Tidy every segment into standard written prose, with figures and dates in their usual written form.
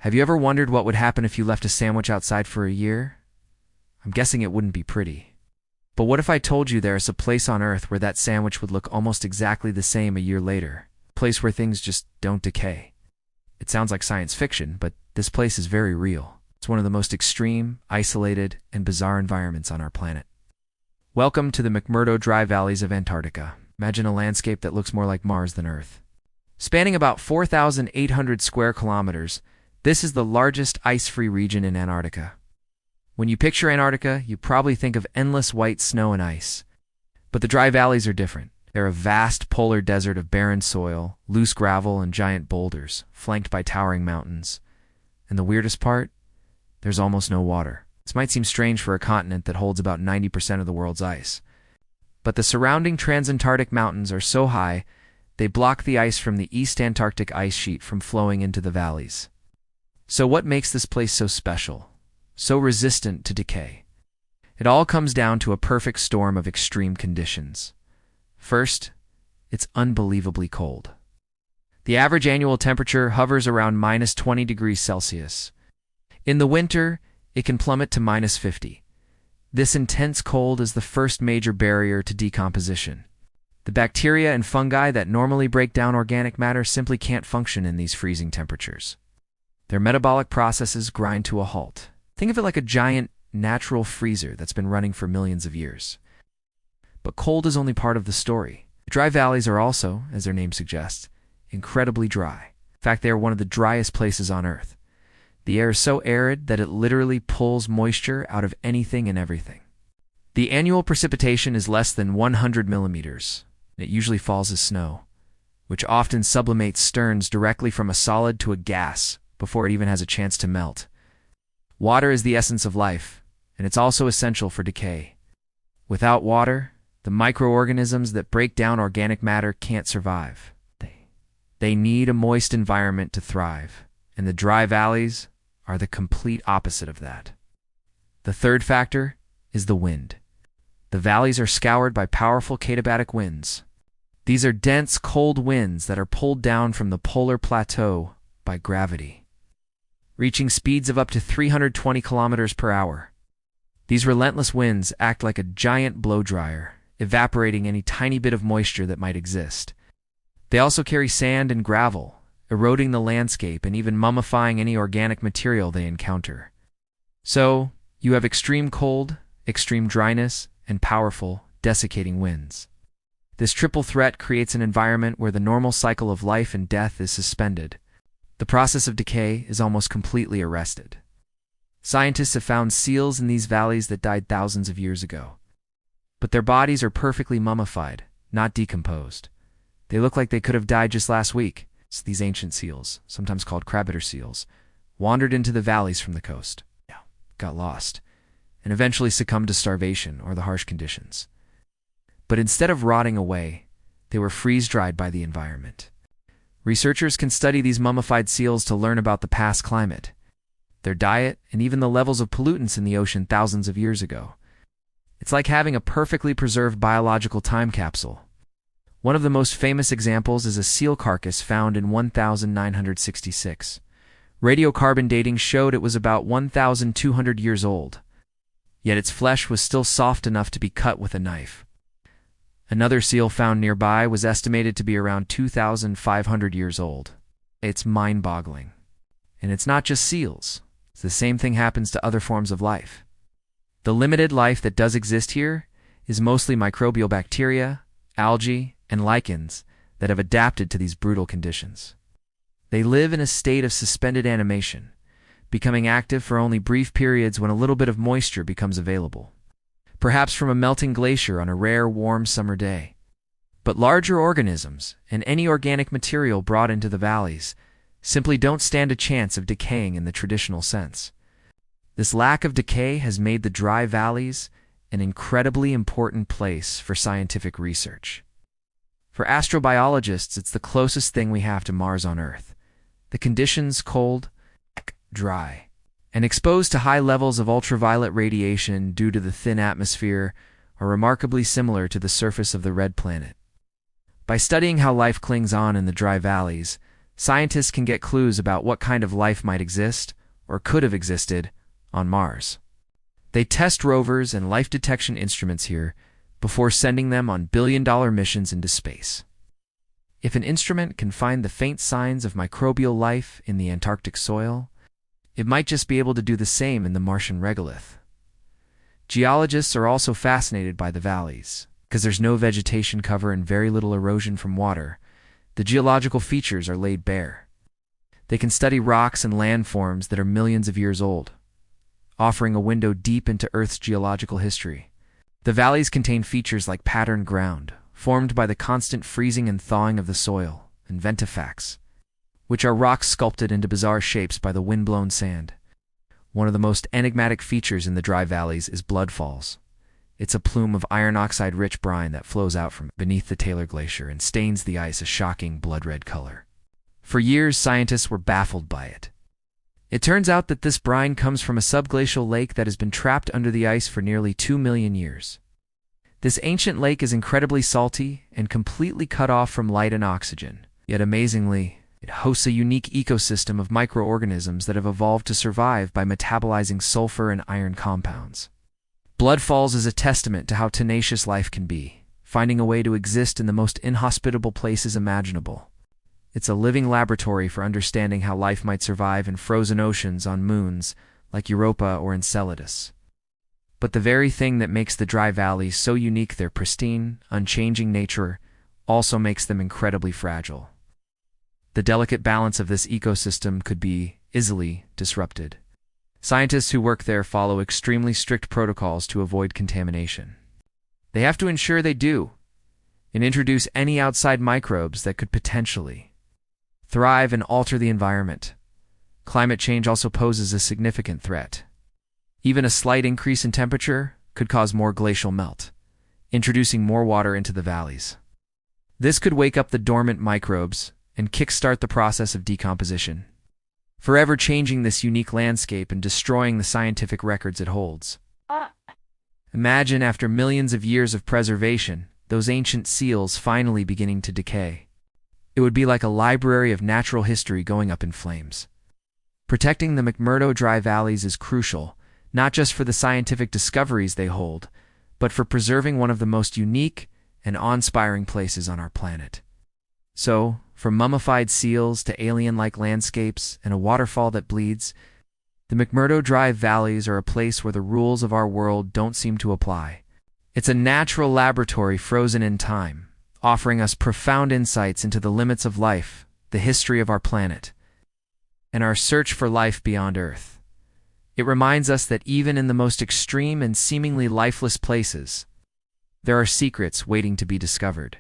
Have you ever wondered what would happen if you left a sandwich outside for a year? I'm guessing it wouldn't be pretty. But what if I told you there is a place on Earth where that sandwich would look almost exactly the same a year later? A place where things just don't decay. It sounds like science fiction, but this place is very real. It's one of the most extreme, isolated, and bizarre environments on our planet. Welcome to the McMurdo Dry Valleys of Antarctica. Imagine a landscape that looks more like Mars than Earth. Spanning about 4,800 square kilometers, this is the largest ice-free region in Antarctica. When you picture Antarctica, you probably think of endless white snow and ice. But the dry valleys are different. They're a vast polar desert of barren soil, loose gravel, and giant boulders, flanked by towering mountains. And the weirdest part? There's almost no water. This might seem strange for a continent that holds about 90% of the world's ice. But the surrounding transantarctic mountains are so high, they block the ice from the East Antarctic ice sheet from flowing into the valleys. So what makes this place so special, so resistant to decay? It all comes down to a perfect storm of extreme conditions. First, it's unbelievably cold. The average annual temperature hovers around minus 20 degrees Celsius. In the winter, it can plummet to minus 50. This intense cold is the first major barrier to decomposition. The bacteria and fungi that normally break down organic matter simply can't function in these freezing temperatures. Their metabolic processes grind to a halt. Think of it like a giant, natural freezer that's been running for millions of years. But cold is only part of the story. The dry valleys are also, as their name suggests, incredibly dry. In fact, they are one of the driest places on Earth. The air is so arid that it literally pulls moisture out of anything and everything. The annual precipitation is less than 100 millimeters. It usually falls as snow, which often sublimates sterns directly from a solid to a gas before it even has a chance to melt. Water is the essence of life, and it's also essential for decay. Without water, the microorganisms that break down organic matter can't survive. They need a moist environment to thrive, and the dry valleys are the complete opposite of that. The third factor is the wind. The valleys are scoured by powerful katabatic winds. These are dense, cold winds that are pulled down from the polar plateau by gravity, reaching speeds of up to 320 kilometers per hour. These relentless winds act like a giant blow dryer, evaporating any tiny bit of moisture that might exist. They also carry sand and gravel, eroding the landscape and even mummifying any organic material they encounter. So, you have extreme cold, extreme dryness, and powerful, desiccating winds. This triple threat creates an environment where the normal cycle of life and death is suspended. The process of decay is almost completely arrested. Scientists have found seals in these valleys that died thousands of years ago. But their bodies are perfectly mummified, not decomposed. They look like they could have died just last week. These ancient seals, sometimes called crabiter seals, wandered into the valleys from the coast, got lost, and eventually succumbed to starvation or the harsh conditions. But instead of rotting away, they were freeze-dried by the environment. Researchers can study these mummified seals to learn about the past climate, their diet, and even the levels of pollutants in the ocean thousands of years ago. It's like having a perfectly preserved biological time capsule. One of the most famous examples is a seal carcass found in 1966. Radiocarbon dating showed it was about 1,200 years old, yet its flesh was still soft enough to be cut with a knife. Another seal found nearby was estimated to be around 2,500 years old. It's mind-boggling. And it's not just seals. The same thing happens to other forms of life. The limited life that does exist here is mostly microbial bacteria, algae, and lichens that have adapted to these brutal conditions. They live in a state of suspended animation, becoming active for only brief periods when a little bit of moisture becomes available, perhaps from a melting glacier on a rare, warm summer day. But larger organisms, and any organic material brought into the valleys, simply don't stand a chance of decaying in the traditional sense. This lack of decay has made the dry valleys an incredibly important place for scientific research. For astrobiologists, it's the closest thing we have to Mars on Earth. The conditions cold, dry, and exposed to high levels of ultraviolet radiation due to the thin atmosphere are remarkably similar to the surface of the red planet. By studying how life clings on in the dry valleys, scientists can get clues about what kind of life might exist, or could have existed, on Mars. They test rovers and life detection instruments here before sending them on billion-dollar missions into space. If an instrument can find the faint signs of microbial life in the Antarctic soil, it might just be able to do the same in the Martian regolith. Geologists are also fascinated by the valleys. Because there's no vegetation cover and very little erosion from water, the geological features are laid bare. They can study rocks and landforms that are millions of years old, offering a window deep into Earth's geological history. The valleys contain features like patterned ground, formed by the constant freezing and thawing of the soil, and ventifacts, which are rocks sculpted into bizarre shapes by the wind-blown sand. One of the most enigmatic features in the dry valleys is blood falls. It's a plume of iron oxide-rich brine that flows out from beneath the Taylor Glacier and stains the ice a shocking blood-red color. For years, scientists were baffled by it. It turns out that this brine comes from a subglacial lake that has been trapped under the ice for nearly 2 million years. This ancient lake is incredibly salty and completely cut off from light and oxygen. Yet amazingly, it hosts a unique ecosystem of microorganisms that have evolved to survive by metabolizing sulfur and iron compounds. Blood Falls is a testament to how tenacious life can be, finding a way to exist in the most inhospitable places imaginable. It's a living laboratory for understanding how life might survive in frozen oceans on moons like Europa or Enceladus. But the very thing that makes the dry valleys so unique, their pristine, unchanging nature, also makes them incredibly fragile. The delicate balance of this ecosystem could be easily disrupted. Scientists who work there follow extremely strict protocols to avoid contamination. They have to ensure they do, and introduce any outside microbes that could potentially thrive and alter the environment. Climate change also poses a significant threat. Even a slight increase in temperature could cause more glacial melt, introducing more water into the valleys. This could wake up the dormant microbes and kickstart the process of decomposition, forever changing this unique landscape and destroying the scientific records it holds. Imagine, after millions of years of preservation, those ancient seals finally beginning to decay. It would be like a library of natural history going up in flames. Protecting the McMurdo Dry Valleys is crucial, not just for the scientific discoveries they hold, but for preserving one of the most unique and awe-inspiring places on our planet. So, from mummified seals to alien-like landscapes and a waterfall that bleeds, the McMurdo Dry Valleys are a place where the rules of our world don't seem to apply. It's a natural laboratory frozen in time, offering us profound insights into the limits of life, the history of our planet, and our search for life beyond Earth. It reminds us that even in the most extreme and seemingly lifeless places, there are secrets waiting to be discovered.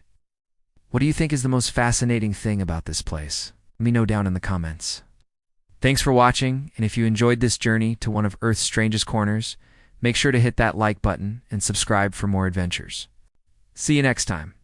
What do you think is the most fascinating thing about this place? Let me know down in the comments. Thanks for watching, and if you enjoyed this journey to one of Earth's strangest corners, make sure to hit that like button and subscribe for more adventures. See you next time.